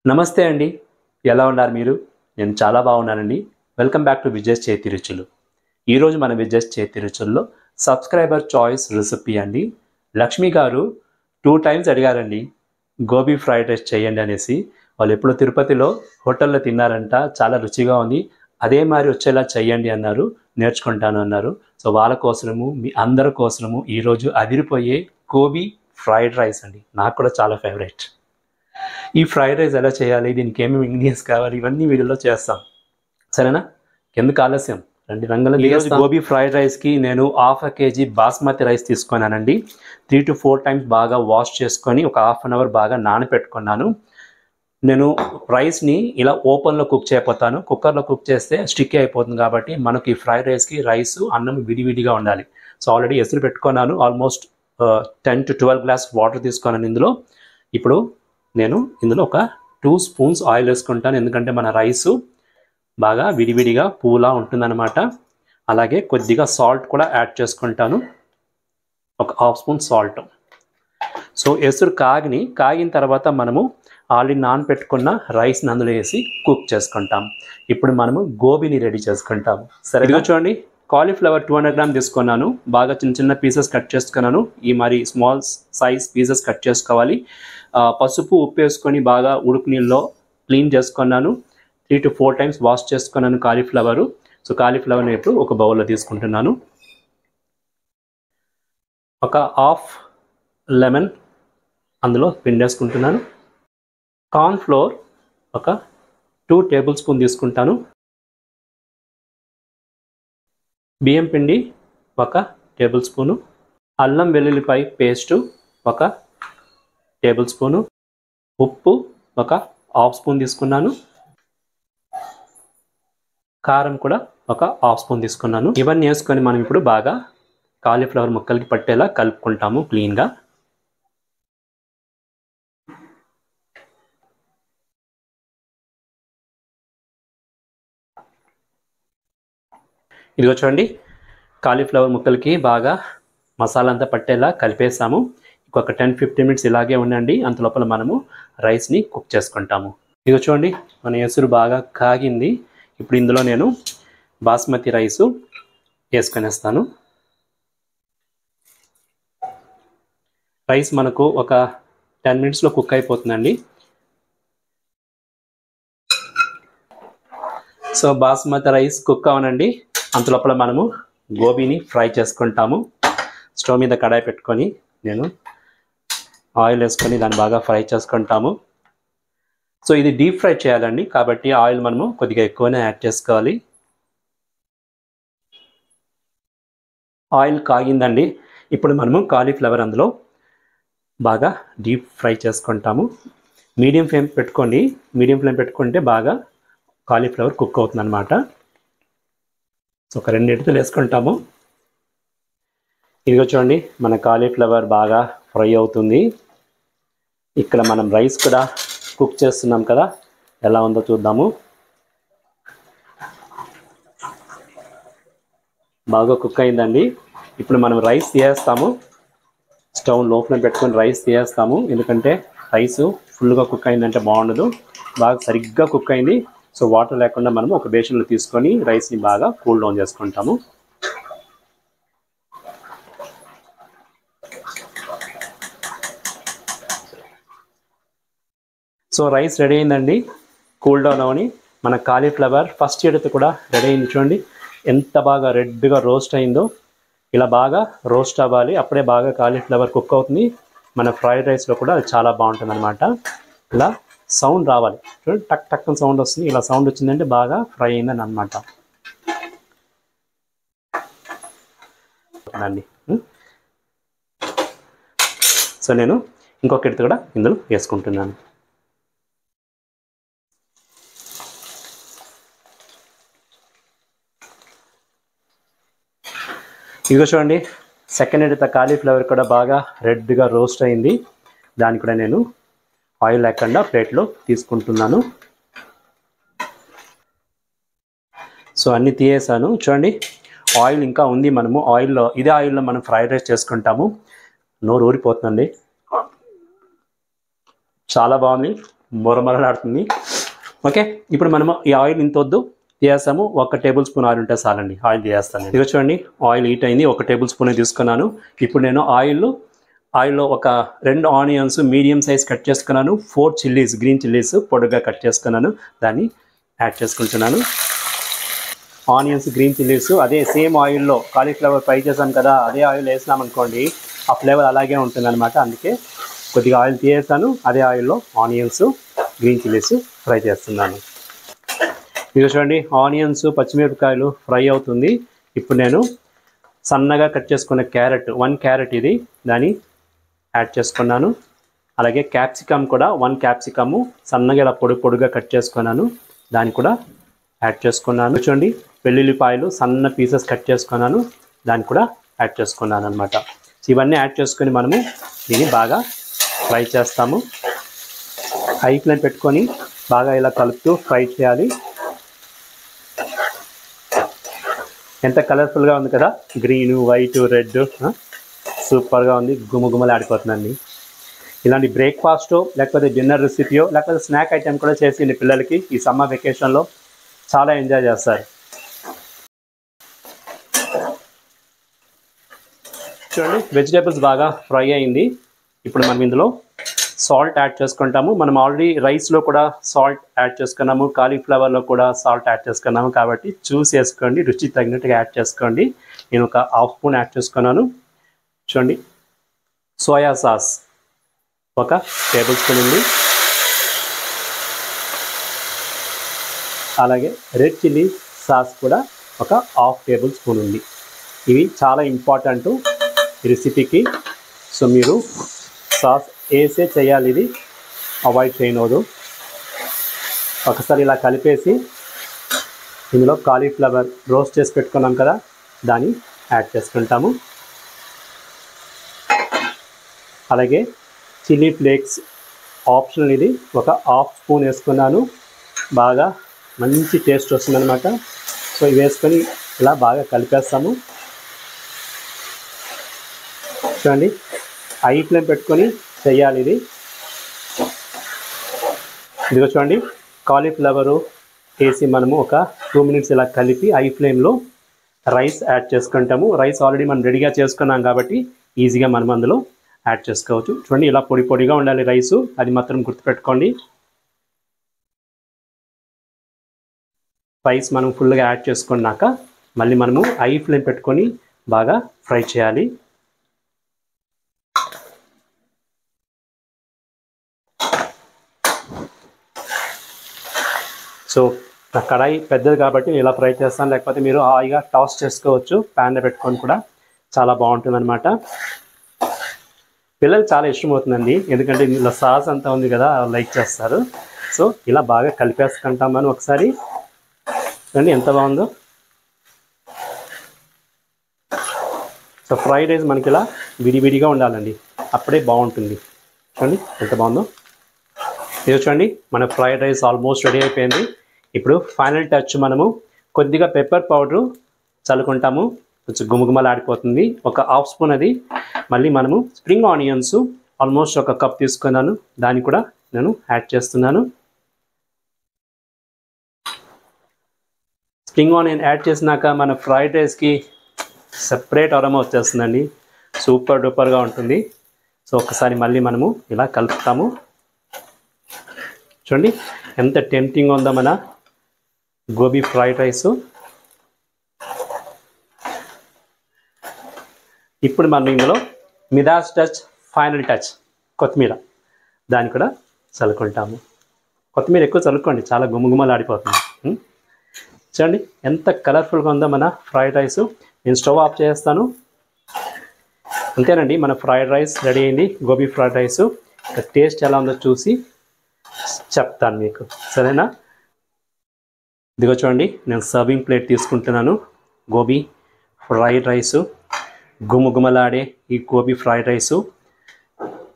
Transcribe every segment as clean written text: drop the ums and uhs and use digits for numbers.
నమస్తే అండి. ఎలా ఉన్నారు మీరు? నేను చాలా బాగున్నానండి. వెల్కమ్ బ్యాక్ టు విజయస్ చేతి రుచులు. ఈరోజు మన విజయస్ చేతి రుచుల్లో సబ్స్క్రైబర్ చాయిస్ రెసిపీ అండి. లక్ష్మి గారు 2 టైమ్స్ అడిగారండి గోబీ ఫ్రైడ్ రైస్ చేయండి అనేసి. వాళ్ళు ఎప్పుడో తిరుపతిలో హోటల్లో తిన్నారంట. చాలా రుచిగా ఉంది. అదే మాదిరి వచ్చేలా చేయండి అన్నారు. నేర్చుకుంటాను అన్నారు. సో వాళ్ళ కోసము మీ అందరి కోసము ఈరోజు అదిరిపోయే గోబీ ఫ్రైడ్ రైస్ అండి. నాకు కూడా చాలా ఫేవరెట్. ఈ ఫ్రైడ్ రైస్ ఎలా చేయాలి, దీనికి ఏమేమి ఇంగ్రీడియంట్స్ కావాలి, ఇవన్నీ వీడియోలో చేస్తాం. సరేనా? ఎందుకు ఆలస్యం, రండి రంగులు. ఈరోజు గోబీ ఫ్రైడ్ రైస్కి నేను 1/2 kg బాస్మతి రైస్ తీసుకున్నానండి. 3 to 4 టైమ్స్ బాగా వాష్ చేసుకొని ఒక 1/2 hour బాగా నానబెట్టుకున్నాను. నేను రైస్ని ఇలా ఓపెన్లో కుక్ చేయకపోతాను. కుక్కర్లో కుక్ చేస్తే స్టిక్కీ అయిపోతుంది. కాబట్టి మనకి ఈ ఫ్రైడ్ రైస్కి రైస్ అన్నం విడివిడిగా ఉండాలి. సో ఆల్రెడీ ఎసురు పెట్టుకున్నాను. ఆల్మోస్ట్ 10 to 12 గ్లాస్ వాటర్ తీసుకున్నాను ఇందులో. ఇప్పుడు నేను ఇందులో ఒక 2 స్పూన్స్ ఆయిల్ వేసుకుంటాను. ఎందుకంటే మన రైసు బాగా విడివిడిగా పూలా ఉంటుందన్నమాట. అలాగే కొద్దిగా సాల్ట్ కూడా యాడ్ చేసుకుంటాను, ఒక 1/2 స్పూన్ సాల్ట్. సో ఎసురు కాగిన తర్వాత మనము ఆల్రెడీ నానబెట్టుకున్న రైస్ని అందులో వేసి కుక్ చేసుకుంటాం. ఇప్పుడు మనము గోబీని రెడీ చేసుకుంటాము. సరే, ఇదిగో చూడండి, కాలీఫ్లవర్ 200 గ్రామ్ తీసుకున్నాను. బాగా చిన్న చిన్న పీసెస్ కట్ చేసుకున్నాను. ఈ మరి స్మాల్ సైజ్ పీసెస్ కట్ చేసుకోవాలి. పసుపు ఉప్పు వేసుకొని బాగా ఉడుకు నీళ్ళలో క్లీన్ చేసుకున్నాను. 3 to 4 టైమ్స్ వాష్ చేసుకున్నాను కాలీఫ్లవరు. సో కాలీఫ్లవర్ని ఇప్పుడు ఒక బౌల్లో తీసుకుంటున్నాను. ఒక 1/2 లెమన్ అందులో పిండేసుకుంటున్నాను. కార్న్ ఫ్లోర్ ఒక 2 టేబుల్ స్పూన్ తీసుకుంటాను. బియ్యం పిండి ఒక టేబుల్ స్పూను. అల్లం వెల్లుల్లిపాయ పేస్టు ఒక టేబుల్ స్పూను. ఉప్పు ఒక 1/2 స్పూన్ తీసుకున్నాను. కారం కూడా ఒక 1/2 స్పూన్ తీసుకున్నాను. ఇవన్నీ వేసుకొని మనం ఇప్పుడు బాగా కాలీఫ్లవర్ ముక్కలకి పట్టేలా కలుపుకుంటాము క్లీన్గా. ఇదిగో చూడండి, కాలీఫ్లవర్ ముక్కలకి బాగా మసాలా అంతా పట్టేలా కలిపేసాము. ఇంకొక 10-15 మినిట్స్ ఇలాగే ఉండండి. అంత లోపల మనము రైస్ని కుక్ చేసుకుంటాము. ఇదిగో చూడండి, మన ఎసురు బాగా కాగింది. ఇప్పుడు ఇందులో నేను బాస్మతి రైసు వేసుకొనేస్తాను. రైస్ మనకు ఒక 10 మినిట్స్లో కుక్ అయిపోతుందండి. సో బాస్మతి రైస్ కుక్ అవనండి. అంత లోపల మనము గోబీని ఫ్రై చేసుకుంటాము. స్టవ్ మీద కడాయి పెట్టుకొని నేను ఆయిల్ వేసుకొని దాన్ని బాగా ఫ్రై చేసుకుంటాము. సో ఇది డీప్ ఫ్రై చేయాలండి, కాబట్టి ఆయిల్ మనము కొద్దిగా ఎక్కువనే యాడ్ చేసుకోవాలి. ఆయిల్ కాగిందండి. ఇప్పుడు మనము కాలీఫ్లవర్ అందులో బాగా డీప్ ఫ్రై చేసుకుంటాము. మీడియం ఫ్లేమ్ పెట్టుకోండి. మీడియం ఫ్లేమ్ పెట్టుకుంటే బాగా కాలీఫ్లవర్ కుక్ అవుతుంది అనమాట. సో ఒక 2 ఇటుకలు వేసుకుంటాము. ఇదిగో చూడండి, మన కాలీఫ్లవర్ బాగా ఫ్రై అవుతుంది. ఇక్కడ మనం రైస్ కూడా కుక్ చేస్తున్నాం కదా, ఎలా ఉందో చూద్దాము. బాగా కుక్ అయిందండి. ఇప్పుడు మనం రైస్ తీసేస్తాము. స్టవ్ లో ఫ్లేమ్ పెట్టుకొని రైస్ తీసేస్తాము. ఎందుకంటే రైస్ ఫుల్గా కుక్ అయిందంటే బాగుండదు. బాగా సరిగ్గా కుక్ అయింది. సో వాటర్ లేకుండా మనం ఒక బేషన్లో తీసుకొని రైస్ని బాగా కూల్ డౌన్ చేసుకుంటాము. సో రైస్ రెడీ అయిందండి, కూల్ డౌన్ అవని. మన కాలీఫ్లవర్ ఫస్ట్ ఎడితే కూడా రెడీ అయింది. చూడండి ఎంత బాగా రెడ్గా రోస్ట్ అయిందో. ఇలా బాగా రోస్ట్ అవ్వాలి, అప్పుడే బాగా కాలీఫ్లవర్ కుక్ అవుతుంది. మన ఫ్రైడ్ రైస్లో కూడా అది చాలా బాగుంటుంది అనమాట. ఇలా సౌండ్ రావాలి, చూడండి, టక్ టక్ అని సౌండ్ వస్తుంది. ఇలా సౌండ్ వచ్చిందంటే బాగా ఫ్రై అయిందని అనమాట అండి. సో నేను ఇంకొక ఎడితే కూడా ఇందులో వేసుకుంటున్నాను. ఇదిగో చూడండి, సెకండ్ ఎడిత కాలీఫ్లవర్ కూడా బాగా రెడ్గా రోస్ట్ అయింది. దాన్ని కూడా నేను ఆయిల్ లేకుండా ప్లేట్లో తీసుకుంటున్నాను. సో అన్నీ తీయేసాను. చూడండి, ఆయిల్ ఇంకా ఉంది. మనము ఇదే ఆయిల్లో మనం ఫ్రైడ్ రైస్ చేసుకుంటాము. నోరు ఊరిపోతుందండి, చాలా బాగుంది. మొరమరలాడుతుంది. ఓకే, ఇప్పుడు మనము ఈ ఆయిల్ ఇంత వద్దు తీసేస్తాము. 1 టేబుల్ స్పూన్ ఆయిల్ ఉంటే చాలండి. ఆయిల్ తీసేస్తాను. ఇదిగో చూడండి, ఆయిల్ హీట్ అయింది. 1 టేబుల్ స్పూన్ తీసుకున్నాను. ఇప్పుడు నేను ఆయిల్లో ఒక 2 ఆనియన్స్ మీడియం సైజ్ కట్ చేసుకున్నాను, 4 చిల్లీస్ గ్రీన్ చిల్లీస్ పొడుగ్గా కట్ చేసుకున్నాను, దాన్ని యాడ్ చేసుకుంటున్నాను. ఆనియన్స్ గ్రీన్ చిల్లీస్ అదే సేమ్ ఆయిల్లో కాలీఫ్లవర్ ఫ్రై చేసాం కదా, అదే ఆయిల్ వేసినామనుకోండి ఆ ఫ్లేవర్ అలాగే ఉంటుందన్నమాట. అందుకే కొద్దిగా ఆయిల్ తీసేస్తాను, అదే ఆయిల్లో ఆనియన్స్ గ్రీన్ చిల్లీస్ ఫ్రై చేస్తున్నాను. ఇది చూడండి, ఆనియన్స్ పచ్చిమిరపకాయలు ఫ్రై అవుతుంది. ఇప్పుడు నేను సన్నగా కట్ చేసుకున్న క్యారెట్ 1 క్యారెట్ ఇది దాన్ని యాడ్ చేసుకున్నాను. అలాగే క్యాప్సికమ్ కూడా 1 క్యాప్సికము సన్నగా ఇలా పొడుగా కట్ చేసుకున్నాను, దాన్ని కూడా యాడ్ చేసుకున్నాను. చూడండి, వెల్లుల్లిపాయలు సన్న పీసెస్ కట్ చేసుకున్నాను, దాన్ని కూడా యాడ్ చేసుకున్నాను అనమాట. ఇవన్నీ యాడ్ చేసుకొని మనము దీన్ని బాగా ఫ్రై చేస్తాము. హై ఫ్లేమ్ పెట్టుకొని బాగా ఇలా కలుపుతూ ఫ్రై చేయాలి. ఎంత కలర్ఫుల్గా ఉంది కదా, గ్రీన్ వైట్ రెడ్, సూపర్గా ఉంది. గుమగుమలు ఆడిపోతుందండి. ఇలాంటి బ్రేక్ఫాస్ట్ లేకపోతే డిన్నర్ రెసిపీయో లేకపోతే స్నాక్ ఐటెం కూడా చేసి పిల్లలకి ఈ సమ్మర్ వెకేషన్లో చాలా ఎంజాయ్ చేస్తారు. చూడండి, వెజిటేబుల్స్ బాగా ఫ్రై అయింది. ఇప్పుడు మనం ఇందులో సాల్ట్ యాడ్ చేసుకుంటాము. మనం ఆల్రెడీ రైస్లో కూడా సాల్ట్ యాడ్ చేసుకున్నాము, కాలీఫ్లవర్లో కూడా సాల్ట్ యాడ్ చేసుకున్నాము. కాబట్టి చూస్ చేసుకోండి, రుచి తగినట్టుగా యాడ్ చేసుకోండి. నేను ఒక హాఫ్ స్పూన్ యాడ్ చేసుకున్నాను. చూడండి, సోయా సాస్ 1 టేబుల్ స్పూన్ ఉంది. అలాగే రెడ్ చిల్లీ సాస్ కూడా 1 హాఫ్ టేబుల్ స్పూన్ ఉంది. ఇవి చాలా ఇంపార్టెంట్ ఈ రెసిపీకి. సో మీరు సాస్ వేసే చేయాలి, ఇది అవాయిడ్ చేయనవద్దు. ఒకసారి ఇలా కలిపేసి ఇందులో కాలీఫ్లవర్ రోస్ట్ చేసి పెట్టుకున్నాం కదా, దాన్ని యాడ్ చేసుకుంటాము. అలాగే చిల్లీ ఫ్లేక్స్ ఆప్షనల్, ఇది 1 హాఫ్ స్పూన్ వేసుకున్నాను. బాగా మంచి టేస్ట్ వస్తుందన్నమాట. సో ఇవి వేసుకొని ఇలా బాగా కలిపేస్తాము. చూడండి, హై ఫ్లేమ్ పెట్టుకొని చేయాలి ఇది. ఇదిగో చూడండి, కాలీఫ్లవరు వేసి మనము ఒక 2 మినిట్స్ ఇలా కలిపి హై ఫ్లేమ్లో రైస్ యాడ్ చేసుకుంటాము. రైస్ ఆల్రెడీ మనం రెడీగా చేసుకున్నాం కాబట్టి ఈజీగా మనం అందులో యాడ్ చేసుకోవచ్చు. చూడండి, ఇలా పొడిగా ఉండాలి రైసు, అది మాత్రం గుర్తుపెట్టుకోండి. రైస్ మనం ఫుల్గా యాడ్ చేసుకున్నాక మళ్ళీ మనము హై ఫ్లేమ్ పెట్టుకొని బాగా ఫ్రై చేయాలి. సో నా కడాయి పెద్దది కాబట్టి నేను ఇలా ఫ్రై చేస్తాను, లేకపోతే మీరు హాయిగా టాస్ చేసుకోవచ్చు ప్యాన్లో పెట్టుకొని కూడా, చాలా బాగుంటుంది అనమాట. పిల్లలు చాలా ఇష్టమవుతుందండి, ఎందుకంటే ఇందులో సాస్ అంతా ఉంది కదా, లైక్ చేస్తారు. సో ఇలా బాగా కలిపేసుకుంటాం మనం ఒకసారి. చూడండి ఎంత బాగుందో. సో ఫ్రైడ్ రైస్ మనకి ఇలా విడివిడిగా ఉండాలండి, అప్పుడే బాగుంటుంది. చూడండి ఎంత బాగుందో. ఇది చూడండి, మన ఫ్రైడ్ రైస్ ఆల్మోస్ట్ రెడీ అయిపోయింది. ఇప్పుడు ఫైనల్ టచ్ మనము కొద్దిగా పెప్పర్ పౌడరు చల్లుకుంటాము, కొంచెం గుమగుమలు ఆడిపోతుంది. 1 హాఫ్ స్పూన్ అది. మళ్ళీ మనము స్ప్రింగ్ ఆనియన్స్ ఆల్మోస్ట్ 1 కప్ తీసుకున్నాను, దాన్ని కూడా నేను యాడ్ చేస్తున్నాను. స్ప్రింగ్ ఆనియన్ యాడ్ చేసినాక మన ఫ్రైడ్ రైస్కి సెపరేట్ అరోమా వచ్చేస్తుందండి, సూపర్ డూపర్గా ఉంటుంది. సో ఒకసారి మళ్ళీ మనము ఇలా కలుపుతాము. చూడండి ఎంత టెంప్టింగ్ ఉందో మన గోబీ ఫ్రైడ్ రైస్. ఇప్పుడు మనం ఇందులో మిదాస్ టచ్, ఫైనల్ టచ్ కొత్తిమీర, దాన్ని కూడా చల్లుకుంటాము. కొత్తిమీర ఎక్కువ చల్లుకోండి, చాలా గుమగుమలు ఆడిపోతుంది. చూడండి ఎంత కలర్ఫుల్గా ఉందో మన ఫ్రైడ్ రైస్. నేను స్టవ్ ఆఫ్ చేస్తాను. అంతేనండి, మన ఫ్రైడ్ రైస్ రెడీ అయింది, గోబీ ఫ్రైడ్ రైస్. టేస్ట్ ఎలా ఉందో చూసి చెప్తాను మీకు, సరేనా? ఇదిగో చూడండి, నేను సర్వింగ్ ప్లేట్ తీసుకుంటున్నాను. గోబీ ఫ్రైడ్ రైసు, గుమగుమలాడే ఈ గోబీ ఫ్రైడ్ రైసు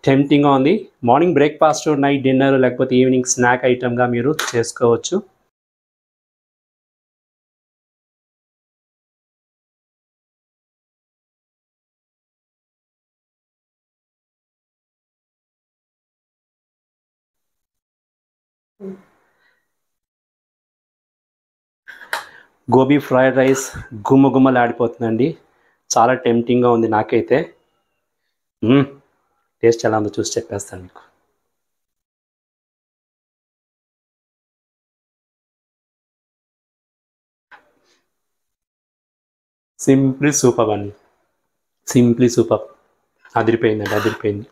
టెంప్టింగ్గా ఉంది. మార్నింగ్ బ్రేక్ఫాస్ట్, నైట్ డిన్నర్, లేకపోతే ఈవినింగ్ స్నాక్ ఐటమ్గా మీరు చేసుకోవచ్చు. గోబీ ఫ్రైడ్ రైస్ గుమ్మగుమ్మలాడిపోతుందండి. చాలా టెంప్టింగ్గా ఉంది నాకైతే. టేస్ట్ ఎలా ఉందో చూసి చెప్పేస్తాను మీకు. సింప్లీ సూపర్ అండి, సింప్లీ సూపర్. అదిరిపోయిందండి, అదిరిపోయింది.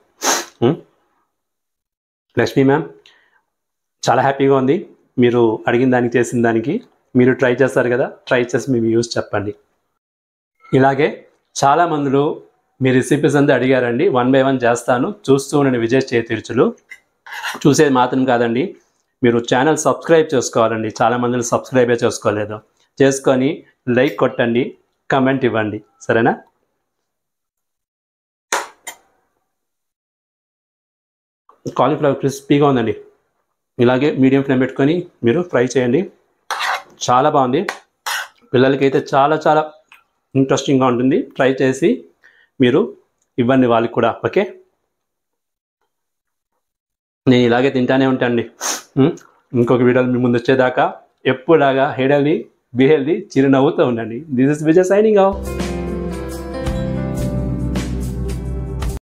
లక్ష్మీ మ్యామ్ చాలా హ్యాపీగా ఉంది మీరు అడిగిన దానికి చేసిన దానికి. మీరు ట్రై చేస్తారు కదా, ట్రై చేసి మీ వ్యూస్ చెప్పండి. ఇలాగే చాలా మందిలో మీ రెసిపీస్ అంతా అడిగారండి. 1 బై 1 చేస్తాను, చూస్తూ ఉండండి విజయ్ చేతి రుచులు. చూసేది మాత్రం కాదండి, మీరు ఛానల్ సబ్స్క్రైబ్ చేసుకోవాలండి. చాలా మందిని సబ్స్క్రైబే చేసుకోలేదు. చేసుకొని లైక్ కొట్టండి, కమెంట్ ఇవ్వండి, సరేనా? కాలీఫ్లవర్ క్రిస్పీగా ఉందండి. ఇలాగే మీడియం ఫ్లేమ్ పెట్టుకొని మీరు ఫ్రై చేయండి. చాలా బాగుంది. పిల్లలకైతే చాలా చాలా ఇంట్రెస్టింగ్గా ఉంటుంది. ట్రై చేసి మీరు ఇవ్వండి వాళ్ళకి కూడా. ఓకే, నేను ఇలాగే తింటానే ఉంటానండి. ఇంకొక వీడియోలు మీ ముందు వచ్చేదాకా ఎప్పుడాగా హెడ్ హెల్దీ బీ హెల్దీ చిరునవ్వుతూ ఉండండి. This is Vijay signing off.